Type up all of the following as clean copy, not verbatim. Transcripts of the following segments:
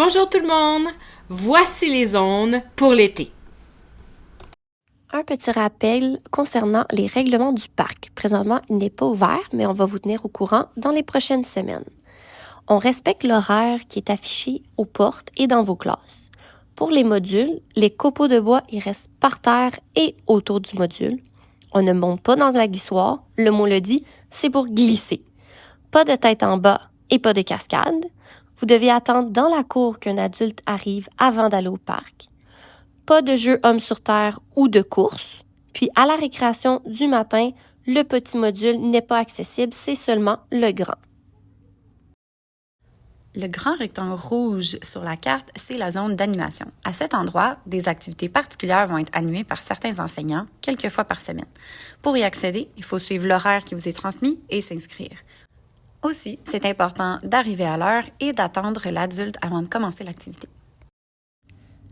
Bonjour tout le monde! Voici les zones pour l'été. Un petit rappel concernant les règlements du parc. Présentement, il n'est pas ouvert, mais on va vous tenir au courant dans les prochaines semaines. On respecte l'horaire qui est affiché aux portes et dans vos classes. Pour les modules, les copeaux de bois ils restent par terre et autour du module. On ne monte pas dans la glissoire. Le mot le dit, c'est pour glisser. Pas de tête en bas et pas de cascade. Vous devez attendre dans la cour qu'un adulte arrive avant d'aller au parc. Pas de jeu homme sur terre ou de course. Puis à la récréation du matin, le petit module n'est pas accessible, c'est seulement le grand. Le grand rectangle rouge sur la carte, c'est la zone d'animation. À cet endroit, des activités particulières vont être animées par certains enseignants quelques fois par semaine. Pour y accéder, il faut suivre l'horaire qui vous est transmis et s'inscrire. Aussi, c'est important d'arriver à l'heure et d'attendre l'adulte avant de commencer l'activité.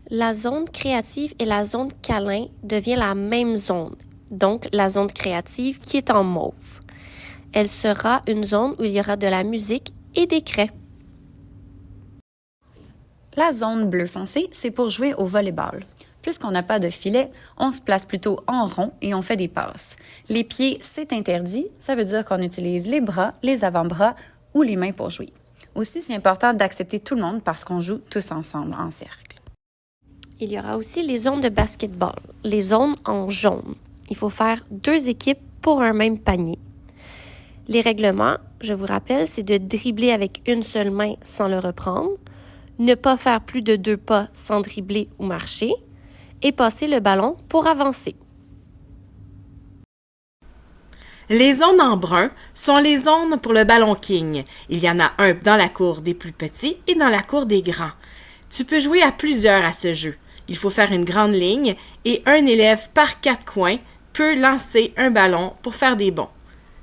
La zone créative et la zone câlin devient la même zone, donc la zone créative qui est en mauve. Elle sera une zone où il y aura de la musique et des craies. La zone bleu foncé, c'est pour jouer au volleyball. Puisqu'on n'a pas de filet, on se place plutôt en rond et on fait des passes. Les pieds, c'est interdit. Ça veut dire qu'on utilise les bras, les avant-bras ou les mains pour jouer. Aussi, c'est important d'accepter tout le monde parce qu'on joue tous ensemble en cercle. Il y aura aussi les zones de basketball, les zones en jaune. Il faut faire 2 équipes pour un même panier. Les règlements, je vous rappelle, c'est de dribbler avec une seule main sans le reprendre, ne pas faire plus de 2 pas sans dribbler ou marcher, et passer le ballon pour avancer. Les zones en brun sont les zones pour le ballon king. Il y en a un dans la cour des plus petits et dans la cour des grands. Tu peux jouer à plusieurs à ce jeu. Il faut faire une grande ligne et un élève par 4 coins peut lancer un ballon pour faire des bonds.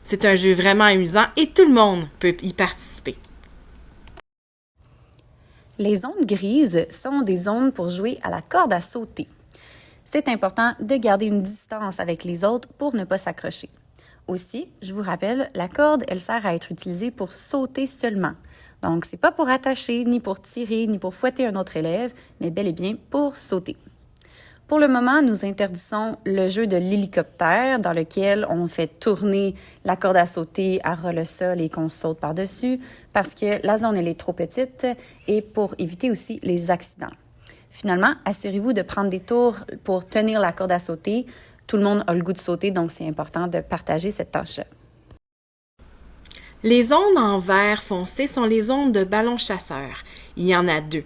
C'est un jeu vraiment amusant et tout le monde peut y participer. Les zones grises sont des zones pour jouer à la corde à sauter. C'est important de garder une distance avec les autres pour ne pas s'accrocher. Aussi, je vous rappelle, la corde, elle sert à être utilisée pour sauter seulement. Donc, c'est pas pour attacher, ni pour tirer, ni pour fouetter un autre élève, mais bel et bien pour sauter. Pour le moment, nous interdisons le jeu de l'hélicoptère dans lequel on fait tourner la corde à sauter à ras le sol et qu'on saute par-dessus parce que la zone, elle est trop petite et pour éviter aussi les accidents. Finalement, assurez-vous de prendre des tours pour tenir la corde à sauter. Tout le monde a le goût de sauter, donc c'est important de partager cette tâche-là. Les zones en vert foncé sont les zones de ballon chasseur. Il y en a 2.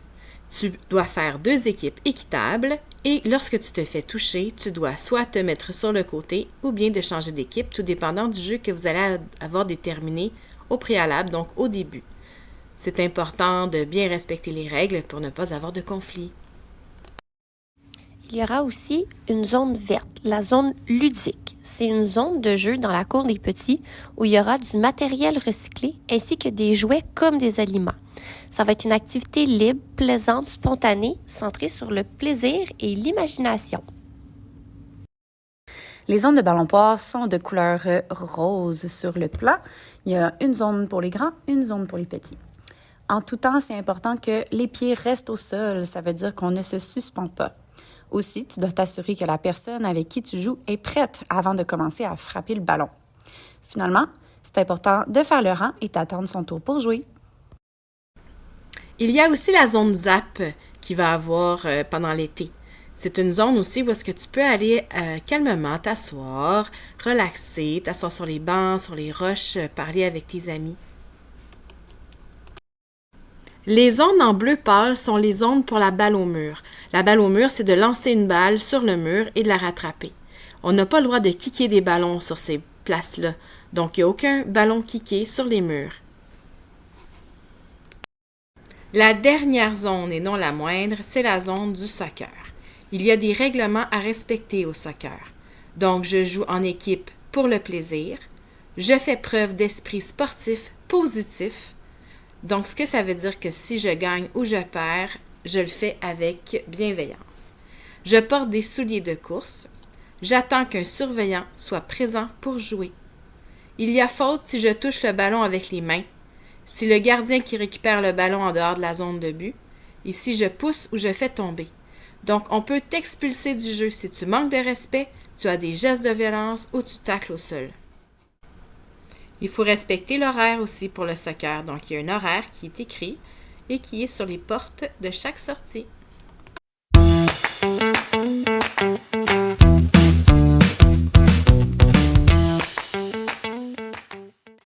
Tu dois faire 2 équipes équitables et lorsque tu te fais toucher, tu dois soit te mettre sur le côté ou bien de changer d'équipe, tout dépendant du jeu que vous allez avoir déterminé au préalable, donc au début. C'est important de bien respecter les règles pour ne pas avoir de conflit. Il y aura aussi une zone verte, la zone ludique. C'est une zone de jeu dans la cour des petits où il y aura du matériel recyclé ainsi que des jouets comme des aliments. Ça va être une activité libre, plaisante, spontanée, centrée sur le plaisir et l'imagination. Les zones de ballon poire sont de couleur rose sur le plan. Il y a une zone pour les grands, une zone pour les petits. En tout temps, c'est important que les pieds restent au sol. Ça veut dire qu'on ne se suspend pas. Aussi, tu dois t'assurer que la personne avec qui tu joues est prête avant de commencer à frapper le ballon. Finalement, c'est important de faire le rang et d'attendre son tour pour jouer. Il y a aussi la zone ZAP qui va avoir pendant l'été. C'est une zone aussi où est-ce que tu peux aller calmement t'asseoir, relaxer, t'asseoir sur les bancs, sur les roches, parler avec tes amis. Les zones en bleu pâle sont les zones pour la balle au mur. La balle au mur, c'est de lancer une balle sur le mur et de la rattraper. On n'a pas le droit de kicker des ballons sur ces places-là, donc il n'y a aucun ballon kické sur les murs. La dernière zone, et non la moindre, c'est la zone du soccer. Il y a des règlements à respecter au soccer. Donc, je joue en équipe pour le plaisir. Je fais preuve d'esprit sportif positif. Donc, ce que ça veut dire que si je gagne ou je perds, je le fais avec bienveillance. Je porte des souliers de course. J'attends qu'un surveillant soit présent pour jouer. Il y a faute si je touche le ballon avec les mains. Si le gardien qui récupère le ballon en dehors de la zone de but, Ici, je pousse ou je fais tomber. Donc, on peut t'expulser du jeu si tu manques de respect, tu as des gestes de violence ou tu tacles au sol. Il faut respecter l'horaire aussi pour le soccer. Donc, il y a un horaire qui est écrit et qui est sur les portes de chaque sortie.